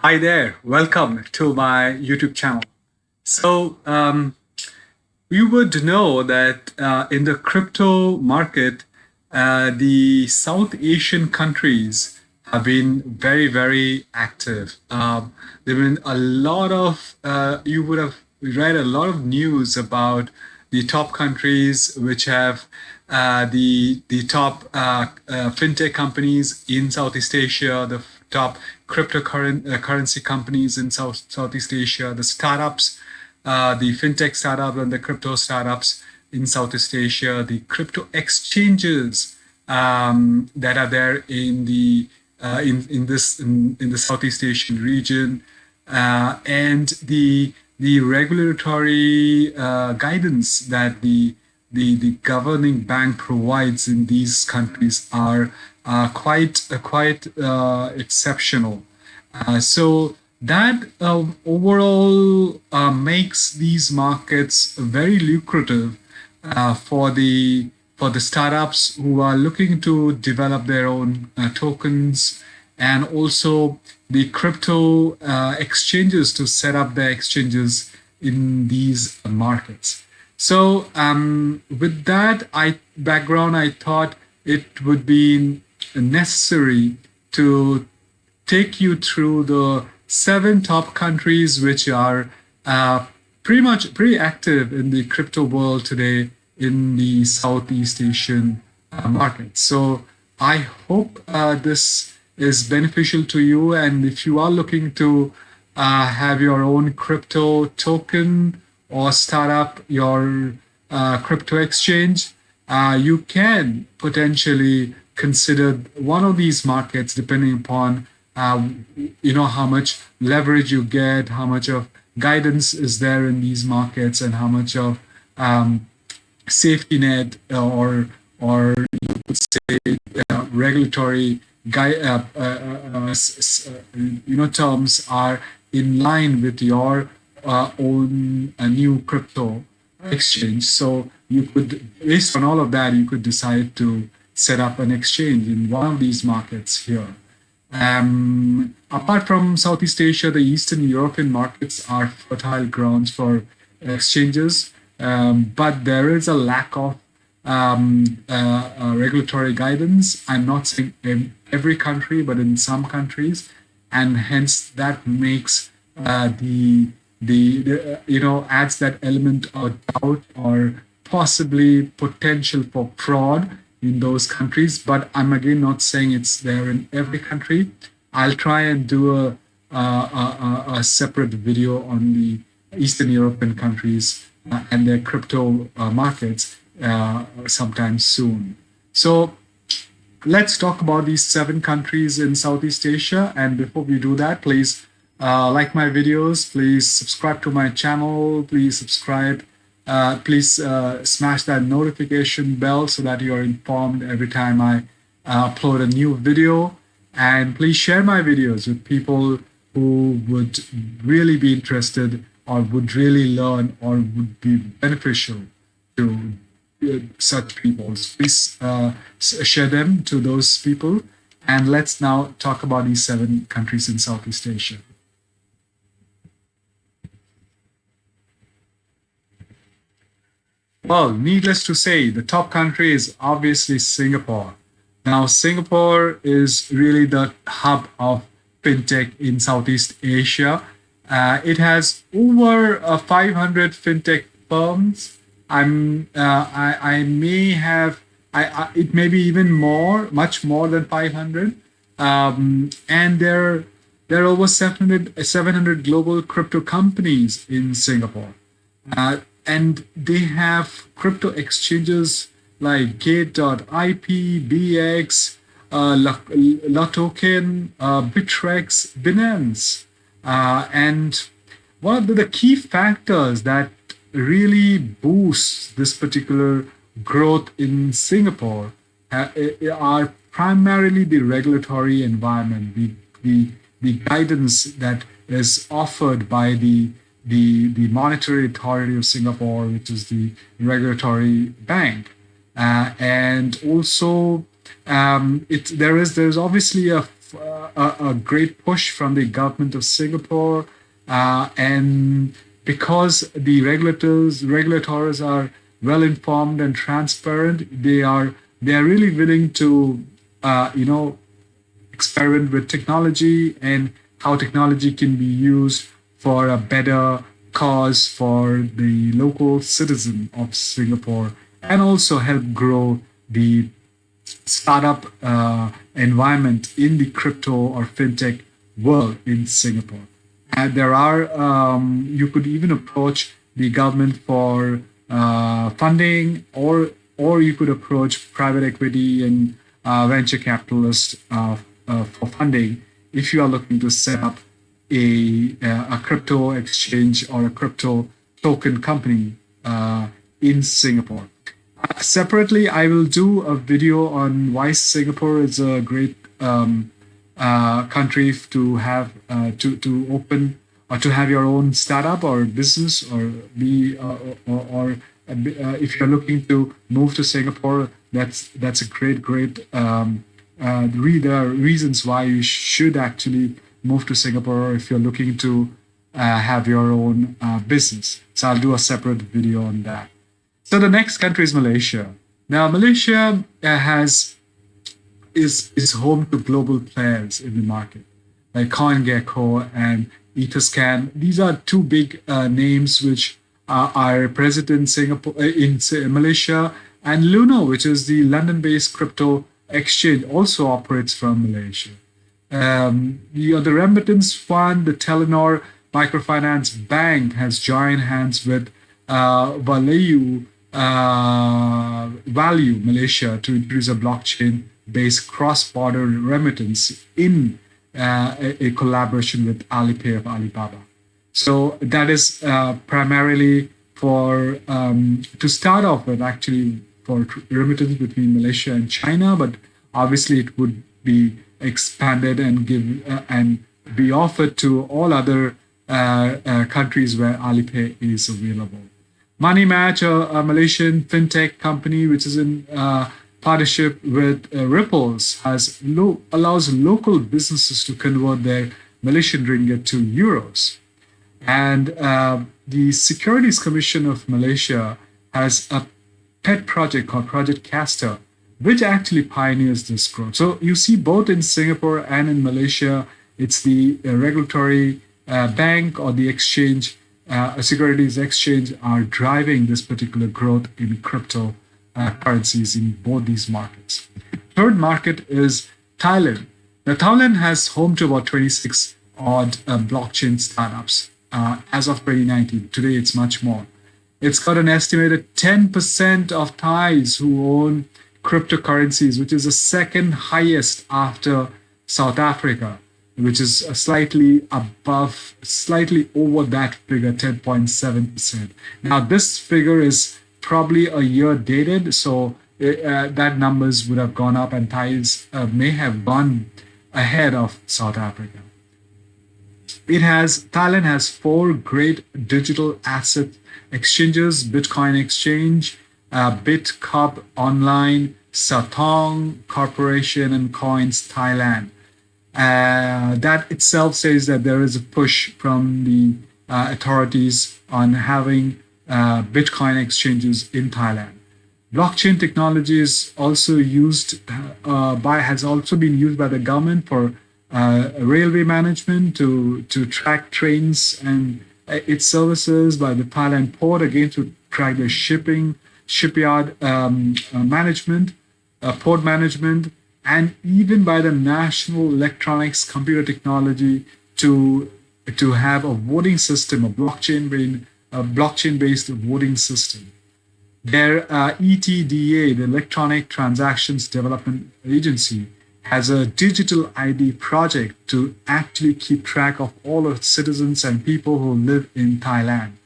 Hi there, welcome to my YouTube channel. So, you would know that in the crypto market, the South Asian countries have been very, very active. There have been a lot of, you would have read a lot of news about the top countries which have the top fintech companies in Southeast Asia, the top cryptocurrency companies in Southeast Asia, the startups, the fintech startups and the crypto startups in Southeast Asia, the crypto exchanges that are there in the Southeast Asian region, and the regulatory guidance that the governing bank provides in these countries are quite exceptional. So that overall makes these markets very lucrative for the startups who are looking to develop their own tokens, and also the crypto exchanges to set up their exchanges in these markets. So with that background, I thought it would be necessary to take you through the seven top countries which are pretty active in the crypto world today in the Southeast Asian market. So I hope this is beneficial to you, and if you are looking to have your own crypto token or start up your crypto exchange, you can potentially consider one of these markets depending upon how much leverage you get, how much of guidance is there in these markets, and how much of safety net or you could say regulatory terms are in line with your own new crypto exchange. So you could, based on all of that, you could decide to set up an exchange in one of these markets here. Apart from Southeast Asia, the Eastern European markets are fertile grounds for exchanges, but there is a lack of regulatory guidance. I'm not saying in every country, but in some countries, and hence that makes adds that element of doubt or possibly potential for fraud in those countries. But I'm again not saying it's there in every country. I'll try and do a separate video on the Eastern European countries and their crypto markets sometime soon. So let's talk about these seven countries in Southeast Asia. And before we do that, please like my videos, please subscribe to my channel, please subscribe, please smash that notification bell so that you're informed every time I upload a new video. And please share my videos with people who would really be interested or would really learn or would be beneficial to such people. Please share them to those people. And let's now talk about these seven countries in Southeast Asia. Well, needless to say, the top country is obviously Singapore. Now, Singapore is really the hub of fintech in Southeast Asia. It has over 500 fintech firms. I may have, it may be even more, much more than 500. And there are over 700 global crypto companies in Singapore. And they have crypto exchanges like Gate.ip, BX, Latoken, Bittrex, Binance. And one of the key factors that really boosts this particular growth in Singapore are primarily the regulatory environment, the guidance that is offered by the Monetary Authority of Singapore, which is the regulatory bank. And also there's obviously a great push from the government of Singapore, and because the regulators are well informed and transparent, they are really willing to experiment with technology and how technology can be used for a better cause for the local citizen of Singapore, and also help grow the startup environment in the crypto or fintech world in Singapore. And you could even approach the government for funding, or you could approach private equity and venture capitalists for funding if you are looking to set up a crypto exchange or a crypto token company in Singapore. Separately, I will do a video on why Singapore is a great country to have to open or to have your own startup or business, or if you're looking to move to Singapore, that's a great. There are reasons why you should actually move to Singapore if you're looking to have your own business. So I'll do a separate video on that. So the next country is Malaysia. Now Malaysia is home to global players in the market like CoinGecko and Etherscan. These are two big names which are present in Malaysia, and Luno, which is the London-based crypto exchange, also operates from Malaysia. The remittance fund, the Telenor Microfinance Bank, has joined hands with Value Malaysia to introduce a blockchain-based cross-border remittance in a collaboration with Alipay of Alibaba. So that is primarily for to start off with, actually, for remittance between Malaysia and China, but obviously it would be expanded and be offered to all other countries where Alipay is available. Money Match, a Malaysian fintech company which is in partnership with Ripples, allows local businesses to convert their Malaysian ringgit to euros. And the Securities Commission of Malaysia has a pet project called Project Castor, which actually pioneers this growth. So you see both in Singapore and in Malaysia, it's the regulatory bank or the exchange, securities exchange, are driving this particular growth in crypto currencies in both these markets. Third market is Thailand. Now, Thailand has home to about 26 odd blockchain startups as of 2019. Today, it's much more. It's got an estimated 10% of Thais who own cryptocurrencies, which is the second highest after South Africa, which is slightly over that figure, 10.7%. Now, this figure is probably a year dated, so that numbers would have gone up, and Thais may have gone ahead of South Africa. Thailand has 4 great digital asset exchanges: Bitcoin Exchange, BitCub Online, Satong Corporation, and Coins Thailand. That itself says that there is a push from the authorities on having Bitcoin exchanges in Thailand. Blockchain technology is also has also been used by the government for railway management to track trains and its services, by the Thailand port again to track the shipyard management, port management, and even by the National Electronics Computer Technology to have a voting system, a blockchain-based voting system. Their ETDA, the Electronic Transactions Development Agency, has a digital ID project to actually keep track of all of citizens and people who live in Thailand.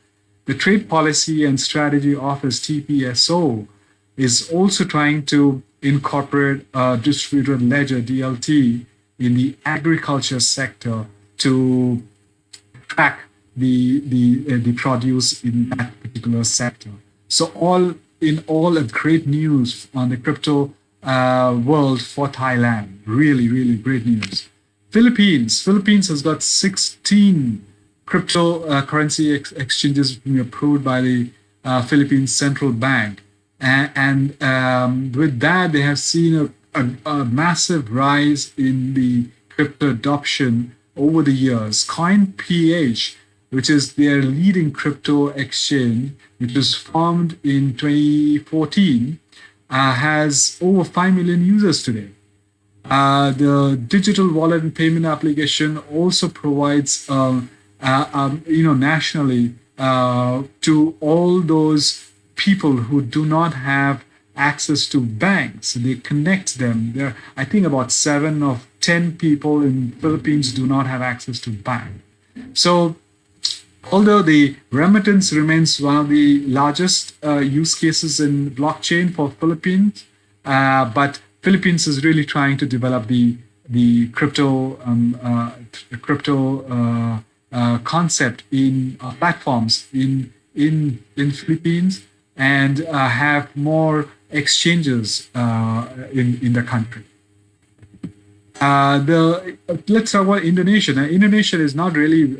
The Trade Policy and Strategy Office, TPSO, is also trying to incorporate a distributed ledger, DLT, in the agriculture sector to track the produce in that particular sector. So all in all, a great news on the crypto world for Thailand. Really, really great news. Philippines has got 16 cryptocurrency exchanges being approved by the Philippines Central Bank. And with that, they have seen a massive rise in the crypto adoption over the years. CoinPH, which is their leading crypto exchange, which was formed in 2014, has over 5 million users today. The digital wallet and payment application also provides, nationally to all those people who do not have access to banks. They connect them. There, I think about 7 of 10 people in Philippines do not have access to bank. So, although the remittance remains one of the largest use cases in blockchain for Philippines, but Philippines is really trying to develop the crypto concept in platforms in Philippines and have more exchanges in the country. Let's talk about Indonesia. Now, Indonesia is not really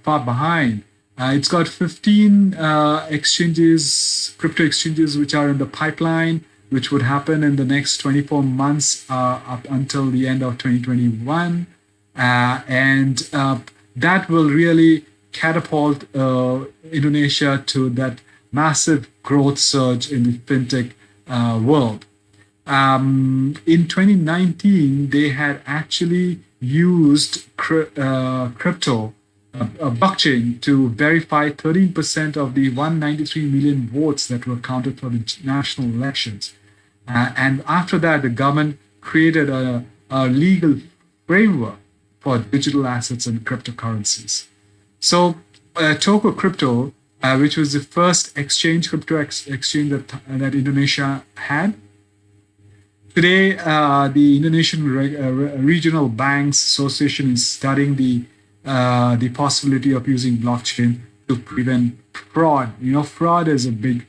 far behind. It's got 15 exchanges, crypto exchanges, which are in the pipeline, which would happen in the next 24 months up until the end of 2021. And that will really catapult Indonesia to that massive growth surge in the fintech world. In 2019, they had actually used crypto, blockchain, to verify 13% of the 193 million votes that were counted for the national elections. And after that, the government created a legal framework for digital assets and cryptocurrencies. So, Toko Crypto, which was the first crypto exchange that Indonesia had. Today, the Indonesian Regional Banks Association is studying the possibility of using blockchain to prevent fraud. Fraud is a big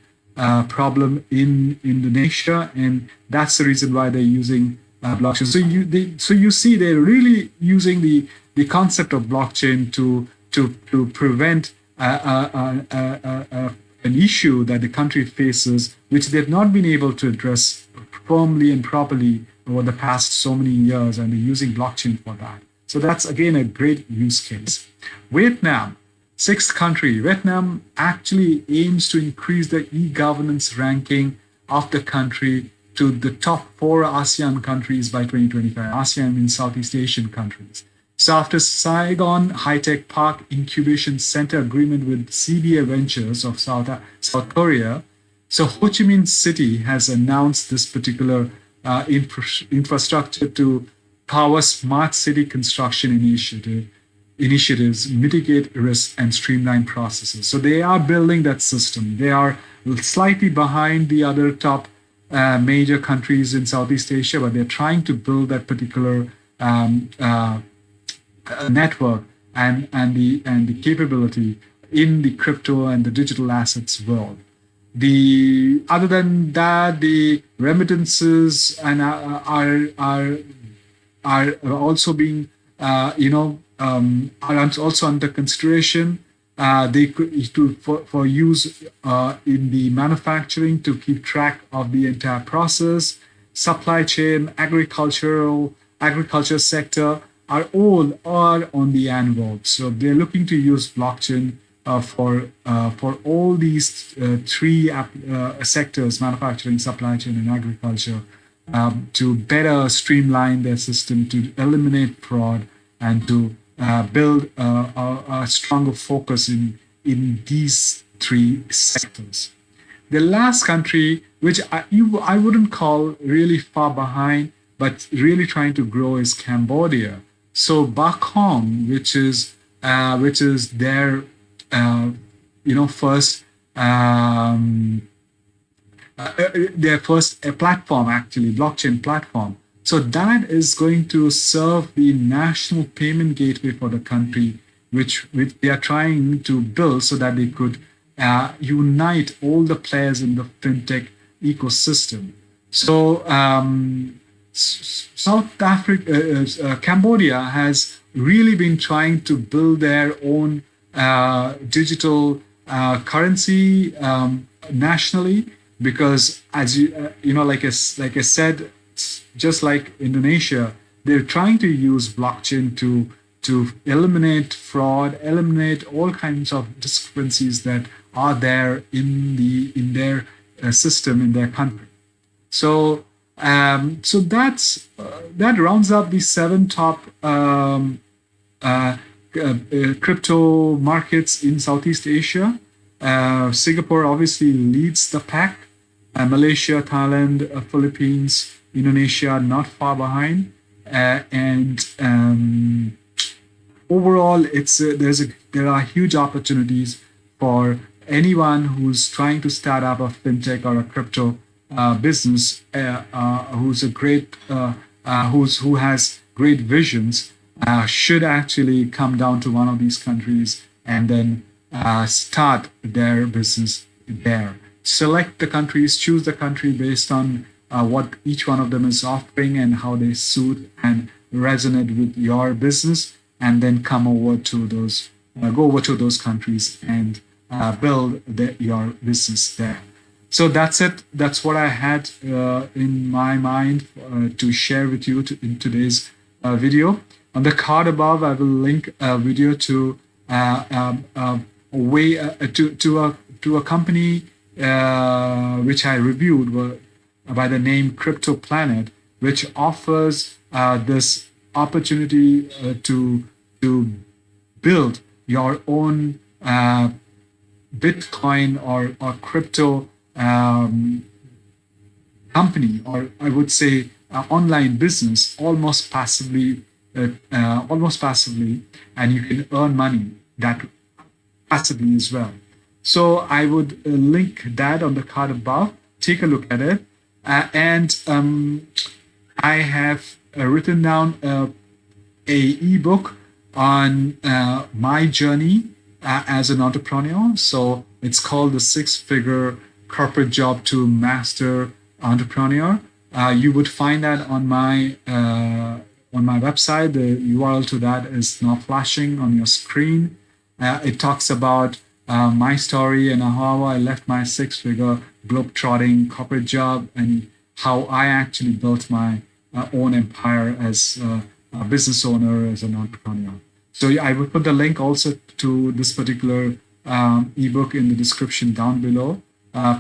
problem in Indonesia, and that's the reason why they're using blockchain. So you see, they're really using the concept of blockchain to prevent an issue that the country faces, which they've not been able to address firmly and properly over the past so many years, and they're using blockchain for that. So that's again a great use case. Vietnam, sixth country. Vietnam actually aims to increase the e-governance ranking of the country to the top 4 ASEAN countries by 2025. ASEAN means Southeast Asian countries. So after Saigon High-Tech Park Incubation Center agreement with CBA Ventures of South Korea, so Ho Chi Minh City has announced this particular infrastructure to power smart city construction initiatives, mitigate risks, and streamline processes. So they are building that system. They are slightly behind the other top major countries in Southeast Asia, but they're trying to build that particular network and the capability in the crypto and the digital assets world. Other than that, the remittances and are also being are also under consideration. They could for use in the manufacturing to keep track of the entire process, supply chain, agriculture sector are all on the anvil. So they're looking to use blockchain for all these 3 sectors: manufacturing, supply chain, and agriculture, to better streamline their system, to eliminate fraud, and to build a stronger focus in these 3 sectors. The last country, which I wouldn't call really far behind, but really trying to grow, is Cambodia. So Bakong, which is their first platform, actually blockchain platform. So that is going to serve the national payment gateway for the country, which they are trying to build so that they could unite all the players in the fintech ecosystem. So South Africa, Cambodia has really been trying to build their own digital currency nationally, because as you know, like I said, just like Indonesia, they're trying to use blockchain to eliminate fraud, eliminate all kinds of discrepancies that are there in their system in their country. So so that rounds up the seven top uh, crypto markets in Southeast Asia. Singapore obviously leads the pack. Malaysia, Thailand, Philippines, Indonesia not far behind. And overall, there are huge opportunities for anyone who's trying to start up a fintech or a crypto business, who has great visions, should actually come down to one of these countries and then start their business there. Select the countries, choose the country based on what each one of them is offering and how they suit and resonate with your business, and then come over to those, go over to those countries and build your business there. So that's it. That's what I had in my mind to share with you in today's video. On the card above, I will link a video to a way to a company which I reviewed by the name Crypto Planet, which offers this opportunity to build your own Bitcoin or crypto company, or I would say online business, almost passively, and you can earn money that passively as well. So I would link that on the card above. Take a look at it, and I have written down a ebook on my journey as an entrepreneur. So it's called the Six-Figure Corporate Job to Master Entrepreneur. You would find that on my website. The URL to that is now flashing on your screen. It talks about my story and how I left my six-figure globe-trotting corporate job and how I actually built my own empire as a business owner, as an entrepreneur. So I will put the link also to this particular ebook in the description down below.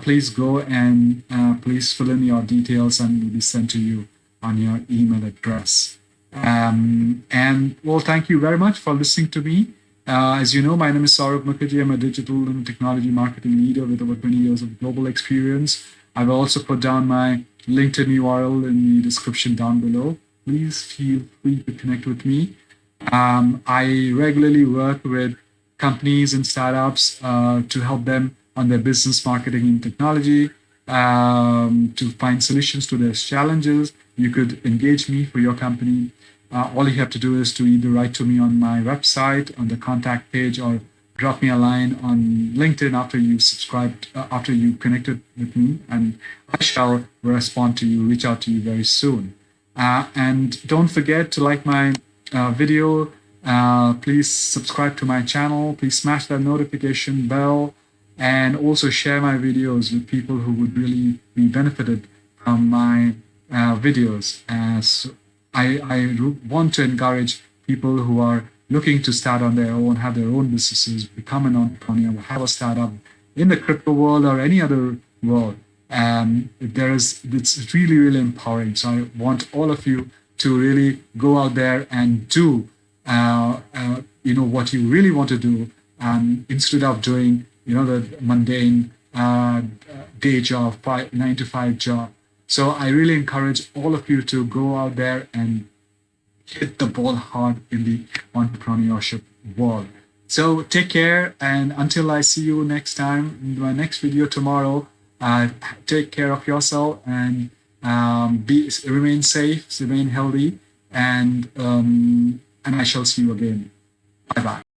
Please go and please fill in your details, and it will be sent to you on your email address. And well, thank you very much for listening to me. As you know, my name is Saurav Mukherjee. I'm a digital and technology marketing leader with over 20 years of global experience. I will also put down my LinkedIn URL in the description down below. Please feel free to connect with me. I regularly work with companies and startups to help them on their business, marketing, and technology, to find solutions to their challenges. You could engage me for your company. All you have to do is to either write to me on my website, on the contact page, or drop me a line on LinkedIn after you subscribed, after you connected with me, and I shall respond to you, reach out to you very soon. And don't forget to like my video. Please subscribe to my channel. Please smash that notification bell, and also share my videos with people who would really be benefited from my videos. As I want to encourage people who are looking to start on their own, have their own businesses, become an entrepreneur, have a startup in the crypto world or any other world. It's really, really empowering. So I want all of you to really go out there and do, what you really want to do, instead of doing, the mundane day job, 9-to-5 job. So I really encourage all of you to go out there and hit the ball hard in the entrepreneurship world. So take care, and until I see you next time in my next video tomorrow, take care of yourself and remain safe, remain healthy, and I shall see you again. Bye bye.